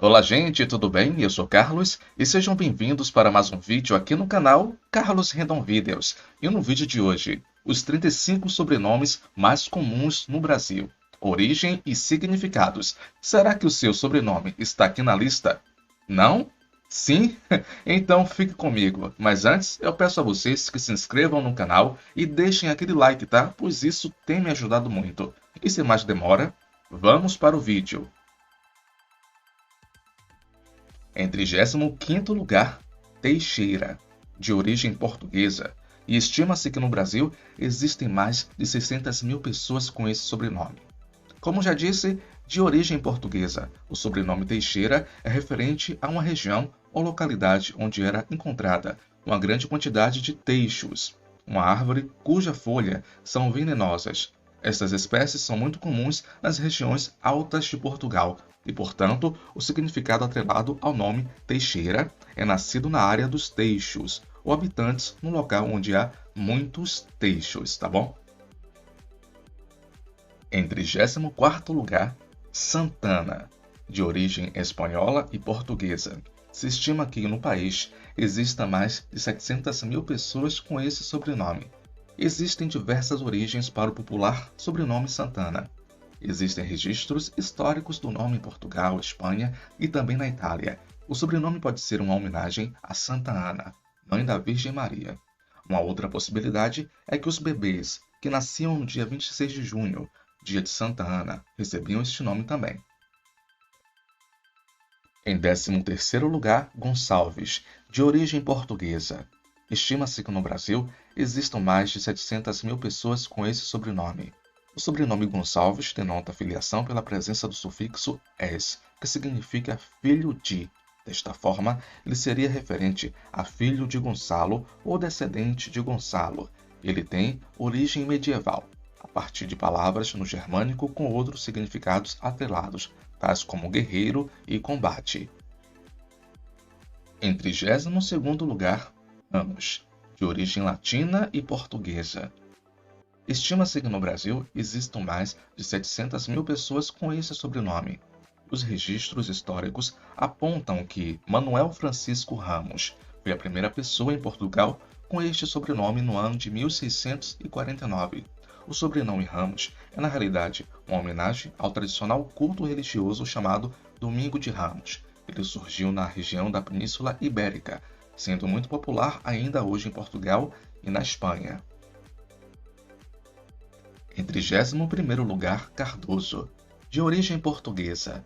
Olá, gente, tudo bem? Eu sou Carlos e sejam bem-vindos para mais um vídeo aqui no canal Carlos Random Videos. E no vídeo de hoje, os 35 sobrenomes mais comuns no Brasil. Origem e significados. Será que o seu sobrenome está aqui na lista? Não? Sim? Então fique comigo. Mas antes, eu peço a vocês que se inscrevam no canal e deixem aquele like, tá? Pois isso tem me ajudado muito. E sem mais demora, vamos para o vídeo. Em 35º lugar, Teixeira, de origem portuguesa, e estima-se que no Brasil existem mais de 600 mil pessoas com esse sobrenome. Como já disse, de origem portuguesa, o sobrenome Teixeira é referente a uma região ou localidade onde era encontrada uma grande quantidade de teixos, uma árvore cuja folhas são venenosas. Estas espécies são muito comuns nas regiões altas de Portugal e, portanto, o significado atrelado ao nome Teixeira é nascido na área dos teixos, ou habitantes no local onde há muitos teixos, tá bom? Em 34º lugar, Santana, de origem espanhola e portuguesa. Se estima que no país exista mais de 700 mil pessoas com esse sobrenome. Existem diversas origens para o popular sobrenome Santana. Existem registros históricos do nome em Portugal, Espanha e também na Itália. O sobrenome pode ser uma homenagem a Santa Ana, mãe da Virgem Maria. Uma outra possibilidade é que os bebês que nasciam no dia 26 de junho, dia de Santa Ana, recebiam este nome também. Em 13º lugar, Gonçalves, de origem portuguesa. Estima-se que no Brasil existam mais de 700 mil pessoas com esse sobrenome. O sobrenome Gonçalves denota filiação pela presença do sufixo "es", que significa filho de. Desta forma, ele seria referente a filho de Gonçalo ou descendente de Gonçalo. Ele tem origem medieval, a partir de palavras no germânico com outros significados atrelados, tais como guerreiro e combate. Em 32º lugar, Ramos, de origem latina e portuguesa. Estima-se que no Brasil existam mais de 700 mil pessoas com esse sobrenome. Os registros históricos apontam que Manuel Francisco Ramos foi a primeira pessoa em Portugal com este sobrenome no ano de 1649. O sobrenome Ramos é, na realidade, uma homenagem ao tradicional culto religioso chamado Domingo de Ramos. Ele surgiu na região da Península Ibérica, sendo muito popular ainda hoje em Portugal e na Espanha. Em 31º lugar, Cardoso, de origem portuguesa.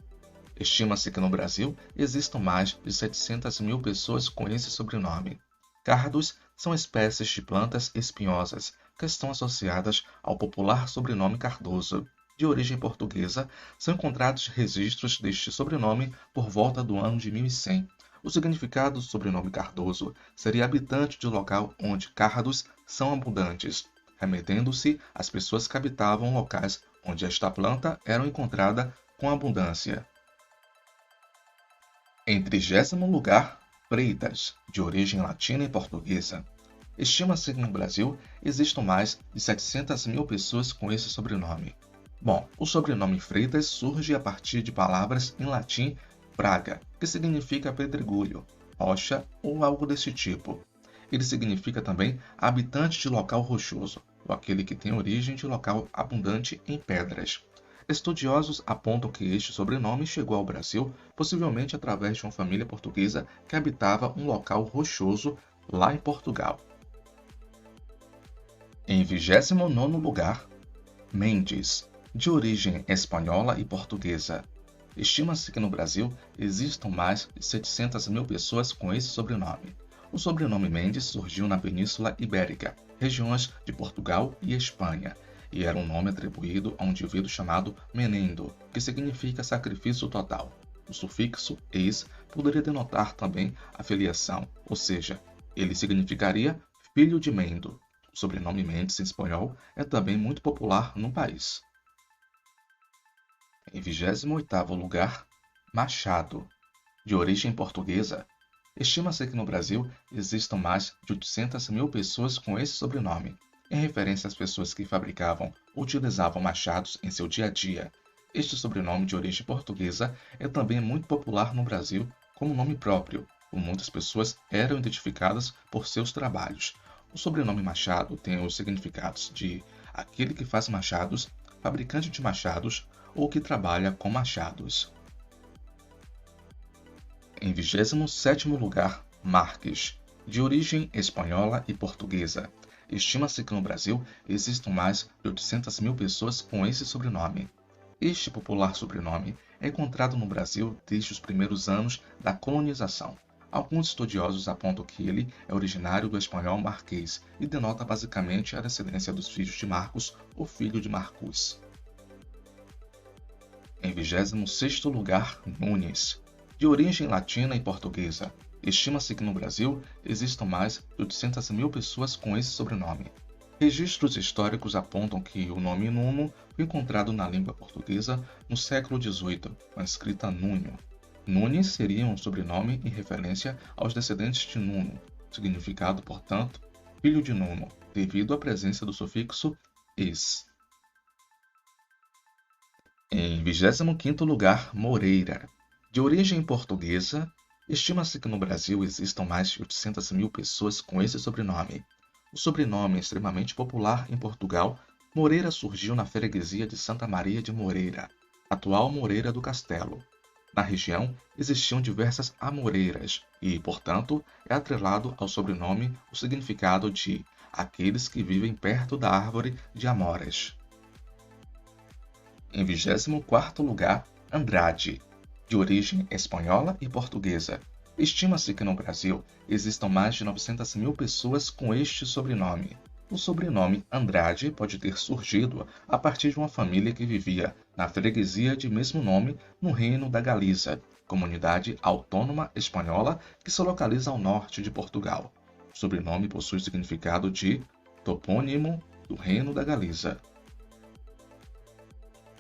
Estima-se que no Brasil existam mais de 700 mil pessoas com esse sobrenome. Cardos são espécies de plantas espinhosas que estão associadas ao popular sobrenome Cardoso. De origem portuguesa, são encontrados registros deste sobrenome por volta do ano de 1100. O significado do sobrenome Cardoso seria habitante de local onde cardos são abundantes, remetendo-se às pessoas que habitavam locais onde esta planta era encontrada com abundância. Em 30º lugar, Freitas, de origem latina e portuguesa. Estima-se que no Brasil existam mais de 700 mil pessoas com esse sobrenome. Bom, o sobrenome Freitas surge a partir de palavras em latim praga, que significa pedregulho, rocha ou algo desse tipo. Ele significa também habitante de local rochoso, ou aquele que tem origem de local abundante em pedras. Estudiosos apontam que este sobrenome chegou ao Brasil possivelmente através de uma família portuguesa que habitava um local rochoso lá em Portugal. Em 29º lugar, Mendes, de origem espanhola e portuguesa. Estima-se que no Brasil existam mais de 700 mil pessoas com esse sobrenome. O sobrenome Mendes surgiu na Península Ibérica, regiões de Portugal e Espanha, e era um nome atribuído a um indivíduo chamado Menendo, que significa sacrifício total. O sufixo "es" poderia denotar também a filiação, ou seja, ele significaria filho de Mendo. O sobrenome Mendes em espanhol é também muito popular no país. Em 28º lugar, Machado, de origem portuguesa. Estima-se que no Brasil existam mais de 800 mil pessoas com esse sobrenome, em referência às pessoas que fabricavam ou utilizavam machados em seu dia a dia. Este sobrenome de origem portuguesa é também muito popular no Brasil como nome próprio, por muitas pessoas eram identificadas por seus trabalhos. O sobrenome Machado tem os significados de aquele que faz machados, fabricante de machados ou que trabalha com machados. Em 27º lugar, Marques, de origem espanhola e portuguesa. Estima-se que no Brasil existam mais de 800 mil pessoas com esse sobrenome. Este popular sobrenome é encontrado no Brasil desde os primeiros anos da colonização. Alguns estudiosos apontam que ele é originário do espanhol marquês e denota basicamente a descendência dos filhos de Marcos, o filho de Marcus. Em 26º lugar, Nunes, de origem latina e portuguesa. Estima-se que no Brasil existam mais de 800 mil pessoas com esse sobrenome. Registros históricos apontam que o nome Nuno foi encontrado na língua portuguesa no século XVIII, com a escrita Núño. Nunes seria um sobrenome em referência aos descendentes de Nuno, significado, portanto, filho de Nuno, devido à presença do sufixo "es". Em 25º lugar, Moreira, de origem portuguesa. Estima-se que no Brasil existam mais de 800 mil pessoas com esse sobrenome. O sobrenome é extremamente popular em Portugal. Moreira surgiu na freguesia de Santa Maria de Moreira, atual Moreira do Castelo. Na região existiam diversas amoreiras e, portanto, é atrelado ao sobrenome o significado de aqueles que vivem perto da árvore de amoras. Em 24º lugar, Andrade, de origem espanhola e portuguesa. Estima-se que no Brasil existam mais de 900 mil pessoas com este sobrenome. O sobrenome Andrade pode ter surgido a partir de uma família que vivia na freguesia de mesmo nome no Reino da Galiza, comunidade autônoma espanhola que se localiza ao norte de Portugal. O sobrenome possui significado de topônimo do Reino da Galiza.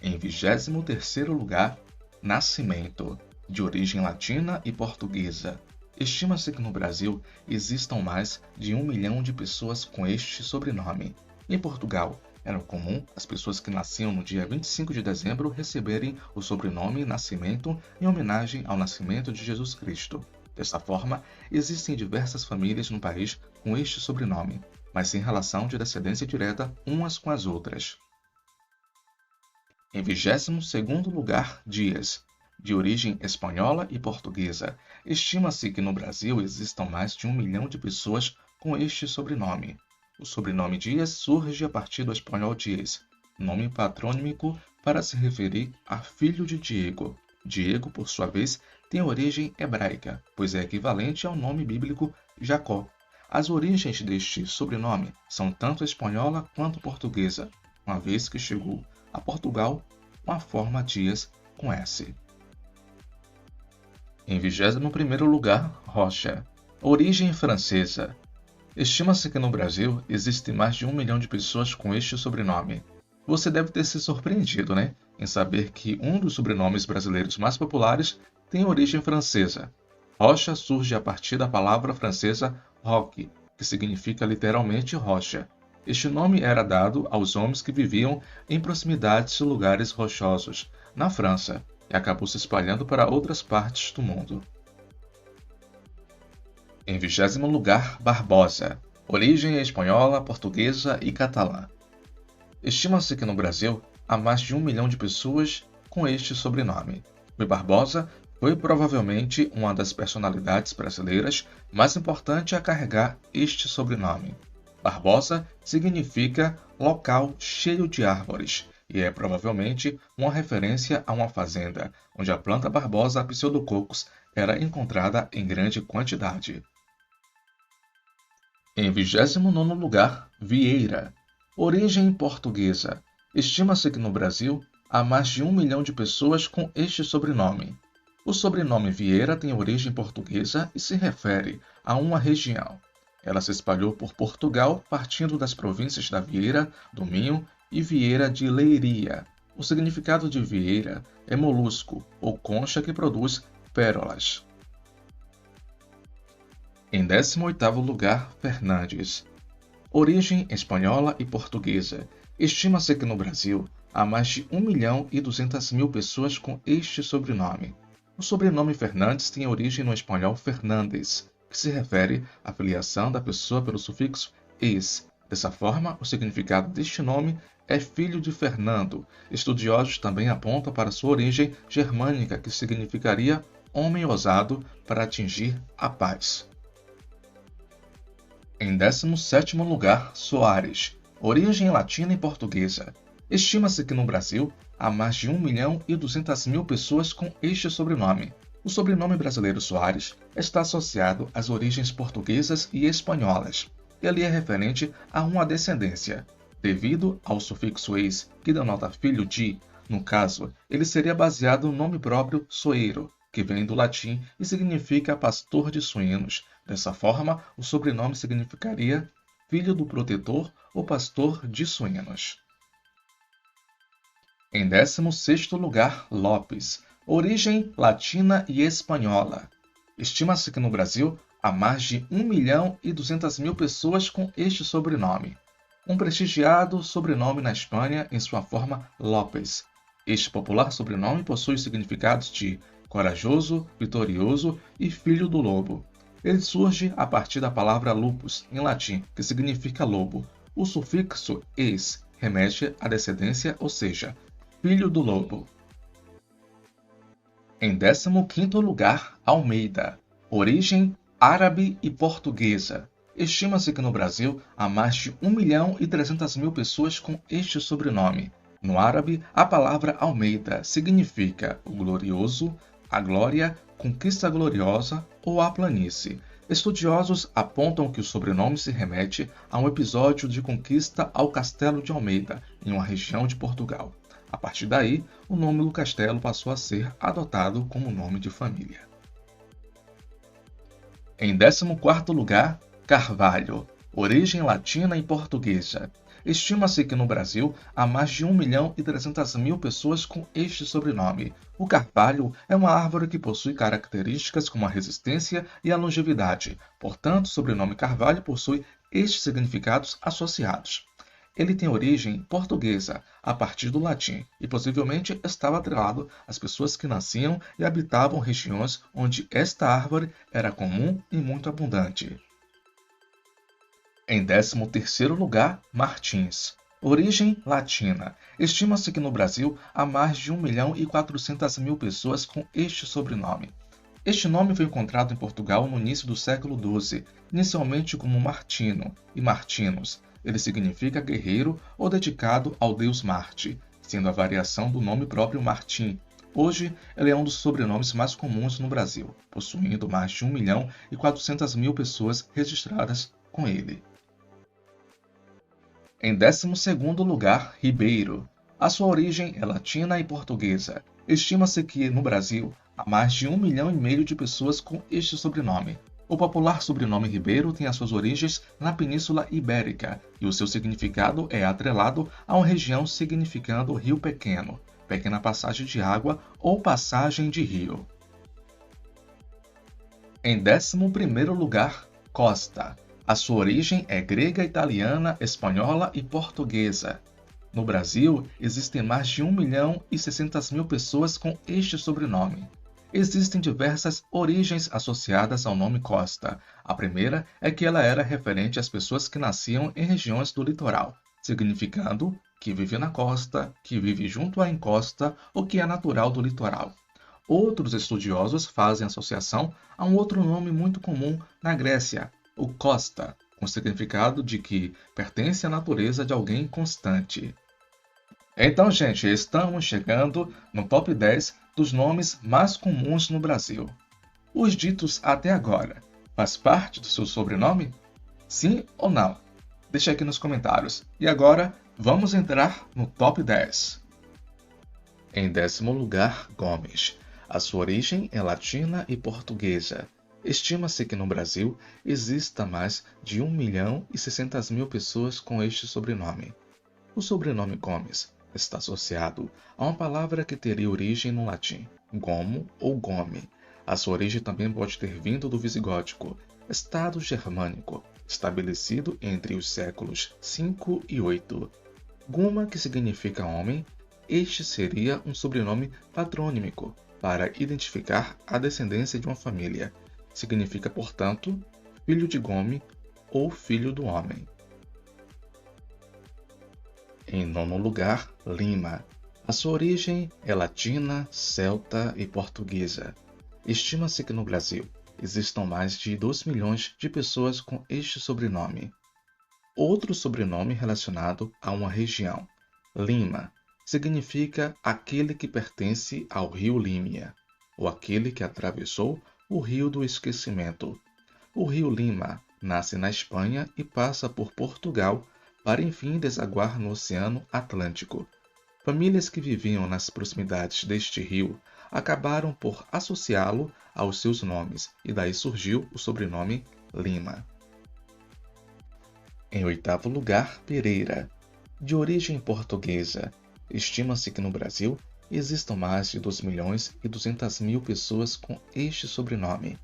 Em 23º lugar, Nascimento, de origem latina e portuguesa. Estima-se que no Brasil existam mais de 1 milhão de pessoas com este sobrenome. Em Portugal, era comum as pessoas que nasciam no dia 25 de dezembro receberem o sobrenome Nascimento em homenagem ao nascimento de Jesus Cristo. Desta forma, existem diversas famílias no país com este sobrenome, mas sem relação de descendência direta umas com as outras. Em 22º lugar, Dias, de origem espanhola e portuguesa. Estima-se que no Brasil existam mais de 1 milhão de pessoas com este sobrenome. O sobrenome Dias surge a partir do espanhol Dias, nome patrônimico para se referir a filho de Diego. Diego, por sua vez, tem origem hebraica, pois é equivalente ao nome bíblico Jacó. As origens deste sobrenome são tanto espanhola quanto portuguesa, uma vez que chegou a Portugal com a forma Dias com S. Em 21º lugar, Rocha, origem francesa. Estima-se que no Brasil existem mais de 1 milhão de pessoas com este sobrenome. Você deve ter se surpreendido, né, em saber que um dos sobrenomes brasileiros mais populares tem origem francesa. Rocha surge a partir da palavra francesa roque, que significa literalmente rocha. Este nome era dado aos homens que viviam em proximidades de lugares rochosos, na França, e acabou se espalhando para outras partes do mundo. Em 20º lugar, Barbosa, origem espanhola, portuguesa e catalã. Estima-se que no Brasil há mais de 1 milhão de pessoas com este sobrenome. Rui Barbosa foi provavelmente uma das personalidades brasileiras mais importantes a carregar este sobrenome. Barbosa significa local cheio de árvores e é provavelmente uma referência a uma fazenda onde a planta Barbosa pseudococos era encontrada em grande quantidade. Em 29º lugar, Vieira, origem portuguesa. Estima-se que no Brasil há mais de 1 milhão de pessoas com este sobrenome. O sobrenome Vieira tem origem portuguesa e se refere a uma região. Ela se espalhou por Portugal, partindo das províncias da Vieira, do Minho e Vieira de Leiria. O significado de Vieira é molusco ou concha que produz pérolas. Em 18º lugar, Fernandes. Origem espanhola e portuguesa. Estima-se que no Brasil há mais de 1.200.000 pessoas com este sobrenome. O sobrenome Fernandes tem origem no espanhol Fernández, que se refere à filiação da pessoa pelo sufixo "es". Dessa forma, o significado deste nome é filho de Fernando. Estudiosos também apontam para sua origem germânica, que significaria homem ousado para atingir a paz. Em 17º lugar, Soares, origem latina e portuguesa. Estima-se que no Brasil há mais de 1.200.000 pessoas com este sobrenome. O sobrenome brasileiro Soares está associado às origens portuguesas e espanholas. Ele é referente a uma descendência, devido ao sufixo "es", que denota filho de. No caso, ele seria baseado no nome próprio Soeiro, que vem do latim e significa pastor de suínos. Dessa forma, o sobrenome significaria filho do protetor ou pastor de suínos. Em 16º lugar, Lopes, origem latina e espanhola. Estima-se que no Brasil há mais de 1.200.000 pessoas com este sobrenome. Um prestigiado sobrenome na Espanha em sua forma López. Este popular sobrenome possui os significados de corajoso, vitorioso e filho do lobo. Ele surge a partir da palavra lupus, em latim, que significa lobo. O sufixo "es" remete à descendência, ou seja, filho do lobo. Em 15º lugar, Almeida, origem árabe e portuguesa. Estima-se que no Brasil há mais de 1.300.000 pessoas com este sobrenome. No árabe, a palavra Almeida significa o glorioso, a glória, conquista gloriosa ou a planície. Estudiosos apontam que o sobrenome se remete a um episódio de conquista ao Castelo de Almeida, em uma região de Portugal. A partir daí, o nome do castelo passou a ser adotado como nome de família. Em 14º lugar, Carvalho, origem latina e portuguesa. Estima-se que no Brasil há mais de 1.300.000 pessoas com este sobrenome. O carvalho é uma árvore que possui características como a resistência e a longevidade. Portanto, o sobrenome Carvalho possui estes significados associados. Ele tem origem portuguesa, a partir do latim, e possivelmente estava atrelado às pessoas que nasciam e habitavam regiões onde esta árvore era comum e muito abundante. Em 13º lugar, Martins, origem latina. Estima-se que no Brasil há mais de 1.400.000 pessoas com este sobrenome. Este nome foi encontrado em Portugal no início do século XII, inicialmente como Martino e Martinus. Ele significa guerreiro ou dedicado ao deus Marte, sendo a variação do nome próprio Martim. Hoje, ele é um dos sobrenomes mais comuns no Brasil, possuindo mais de 1.400.000 pessoas registradas com ele. Em 12º lugar, Ribeiro. A sua origem é latina e portuguesa. Estima-se que, no Brasil, há mais de 1,5 milhão de pessoas com este sobrenome. O popular sobrenome Ribeiro tem as suas origens na Península Ibérica e o seu significado é atrelado a uma região significando rio pequeno, pequena passagem de água ou passagem de rio. Em 11º lugar, Costa. A sua origem é grega, italiana, espanhola e portuguesa. No Brasil, existem mais de 1.600.000 pessoas com este sobrenome. Existem diversas origens associadas ao nome Costa. A primeira é que ela era referente às pessoas que nasciam em regiões do litoral, significando que vive na costa, que vive junto à encosta ou que é natural do litoral. Outros estudiosos fazem associação a um outro nome muito comum na Grécia, o Costa, com o significado de que pertence à natureza de alguém constante. Então, gente, estamos chegando no top 10 dos nomes mais comuns no Brasil. Os ditos até agora, faz parte do seu sobrenome? Sim ou não? Deixa aqui nos comentários. E agora, vamos entrar no top 10. Em 10º lugar, Gomes. A sua origem é latina e portuguesa. Estima-se que no Brasil exista mais de 1.600.000 pessoas com este sobrenome. O sobrenome Gomes está associado a uma palavra que teria origem no latim, gomo ou gome. A sua origem também pode ter vindo do visigótico, estado germânico, estabelecido entre os séculos V e VIII. Guma, que significa homem, este seria um sobrenome patrônimico para identificar a descendência de uma família. Significa, portanto, filho de Gome ou filho do homem. Em nono lugar, Lima. A sua origem é latina, celta e portuguesa. Estima-se que no Brasil existam mais de 2 milhões de pessoas com este sobrenome. Outro sobrenome relacionado a uma região, Lima, significa aquele que pertence ao rio Límia, ou aquele que atravessou o rio do esquecimento. O rio Lima nasce na Espanha e passa por Portugal para enfim desaguar no Oceano Atlântico. Famílias que viviam nas proximidades deste rio acabaram por associá-lo aos seus nomes e daí surgiu o sobrenome Lima. Em oitavo lugar, Pereira. De origem portuguesa, estima-se que no Brasil existam mais de 2 milhões e 200 mil pessoas com este sobrenome.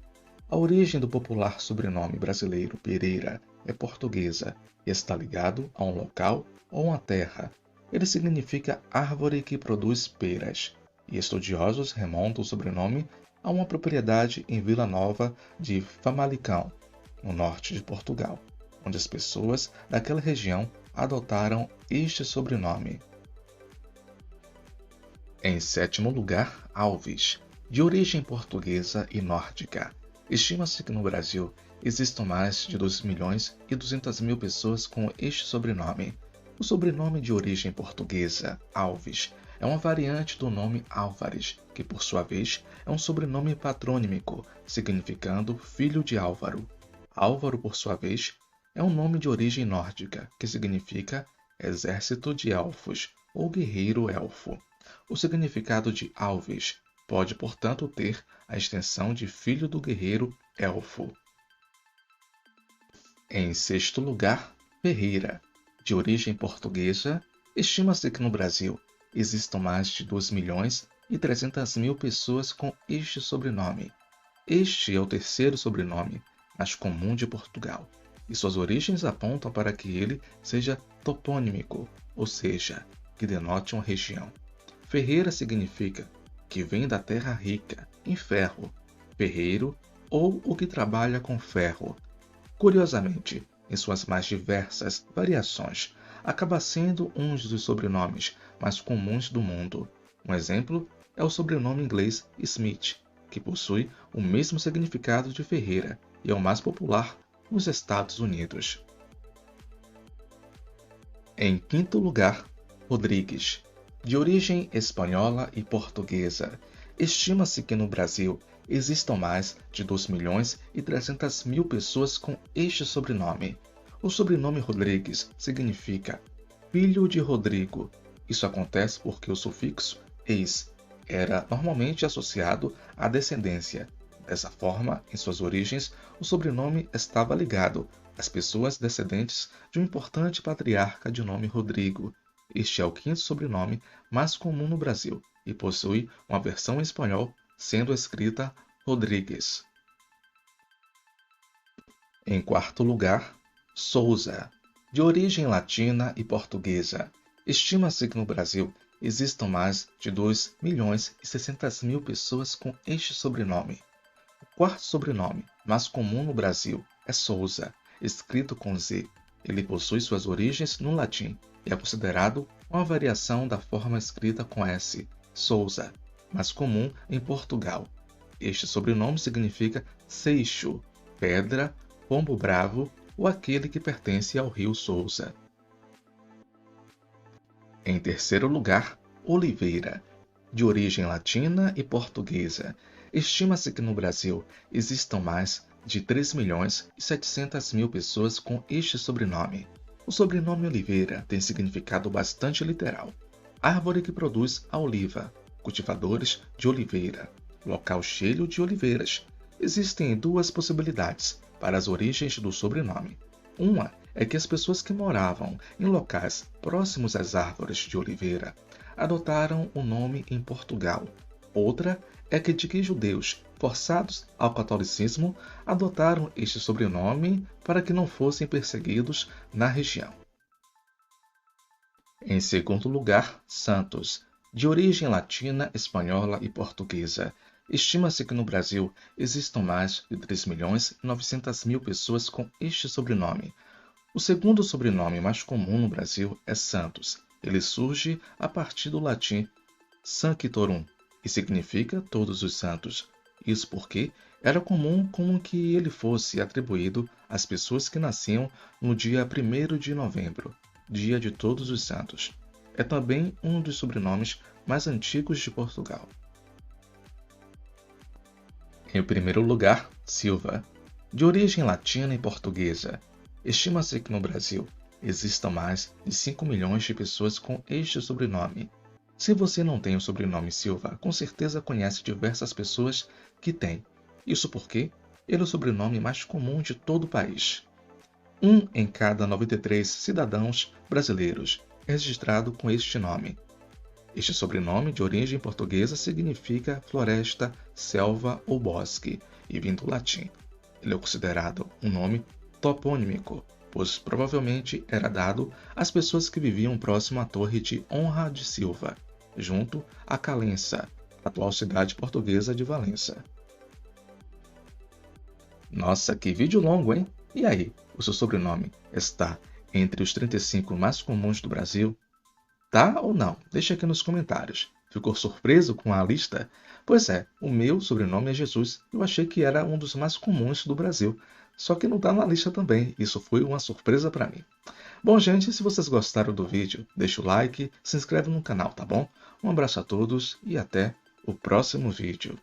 A origem do popular sobrenome brasileiro Pereira é portuguesa e está ligado a um local ou uma terra. Ele significa árvore que produz peras, e estudiosos remontam o sobrenome a uma propriedade em Vila Nova de Famalicão, no norte de Portugal, onde as pessoas daquela região adotaram este sobrenome. Em sétimo lugar, Alves. De origem portuguesa e nórdica, estima-se que no Brasil existam mais de 2 milhões e 200 mil pessoas com este sobrenome. O sobrenome de origem portuguesa, Alves, é uma variante do nome Álvares, que por sua vez é um sobrenome patrônimico, significando filho de Álvaro. Álvaro, por sua vez, é um nome de origem nórdica, que significa exército de elfos ou guerreiro elfo. O significado de Alves pode, portanto, ter a extensão de filho do guerreiro elfo. Em sexto lugar, Ferreira. De origem portuguesa, estima-se que no Brasil existam mais de 2 milhões e 300 mil pessoas com este sobrenome. Este é o terceiro sobrenome mais comum de Portugal, e suas origens apontam para que ele seja topônimico, ou seja, que denote uma região. Ferreira significa que vem da terra rica em ferro, ferreiro ou o que trabalha com ferro. Curiosamente, em suas mais diversas variações, acaba sendo um dos sobrenomes mais comuns do mundo. Um exemplo é o sobrenome inglês Smith, que possui o mesmo significado de Ferreira e é o mais popular nos Estados Unidos. Em quinto lugar, Rodrigues. De origem espanhola e portuguesa, estima-se que no Brasil existam mais de 2 milhões e 300 mil pessoas com este sobrenome. O sobrenome Rodrigues significa filho de Rodrigo. Isso acontece porque o sufixo "ex" era normalmente associado à descendência. Dessa forma, em suas origens, o sobrenome estava ligado às pessoas descendentes de um importante patriarca de nome Rodrigo. Este é o quinto sobrenome mais comum no Brasil e possui uma versão em espanhol, sendo escrita Rodrigues. Em quarto lugar, Souza. De origem latina e portuguesa, estima-se que no Brasil existam mais de 2 milhões e 600 mil pessoas com este sobrenome. O quarto sobrenome mais comum no Brasil é Souza, escrito com Z. Ele possui suas origens no latim e é considerado uma variação da forma escrita com S, Souza, mais comum em Portugal. Este sobrenome significa seixo, pedra, pombo bravo ou aquele que pertence ao rio Souza. Em terceiro lugar, Oliveira. De origem latina e portuguesa, estima-se que no Brasil existam mais de 3 milhões e 700 mil pessoas com este sobrenome. O sobrenome Oliveira tem significado bastante literal. Árvore que produz a oliva, cultivadores de oliveira, local cheio de oliveiras. Existem duas possibilidades para as origens do sobrenome. Uma é que as pessoas que moravam em locais próximos às árvores de oliveira adotaram o nome em Portugal. Outra é que judeus, forçados ao catolicismo, adotaram este sobrenome para que não fossem perseguidos na região. Em segundo lugar, Santos, de origem latina, espanhola e portuguesa. Estima-se que no Brasil existam mais de 3.900.000 pessoas com este sobrenome. O segundo sobrenome mais comum no Brasil é Santos. Ele surge a partir do latim Sanctorum e significa todos os santos. Isso porque era comum como que ele fosse atribuído às pessoas que nasciam no dia 1º de novembro, dia de Todos os Santos. É também um dos sobrenomes mais antigos de Portugal. Em primeiro lugar, Silva, de origem latina e portuguesa. Estima-se que no Brasil existam mais de 5 milhões de pessoas com este sobrenome. Se você não tem o sobrenome Silva, com certeza conhece diversas pessoas que têm. Isso porque ele é o sobrenome mais comum de todo o país. 1 em cada 93 cidadãos brasileiros é registrado com este nome. Este sobrenome, de origem portuguesa, significa floresta, selva ou bosque, e vem do latim. Ele é considerado um nome toponímico, pois provavelmente era dado às pessoas que viviam próximo à Torre de Honra de Silva, junto a Calença, atual cidade portuguesa de Valença. Nossa, que vídeo longo, hein? E aí, o seu sobrenome está entre os 35 mais comuns do Brasil? Tá ou não? Deixa aqui nos comentários. Ficou surpreso com a lista? Pois é, o meu sobrenome é Jesus. Eu achei que era um dos mais comuns do Brasil. Só que não está na lista também. Isso foi uma surpresa para mim. Bom, gente, se vocês gostaram do vídeo, deixa o like, se inscreve no canal, tá bom? Um abraço a todos e até o próximo vídeo.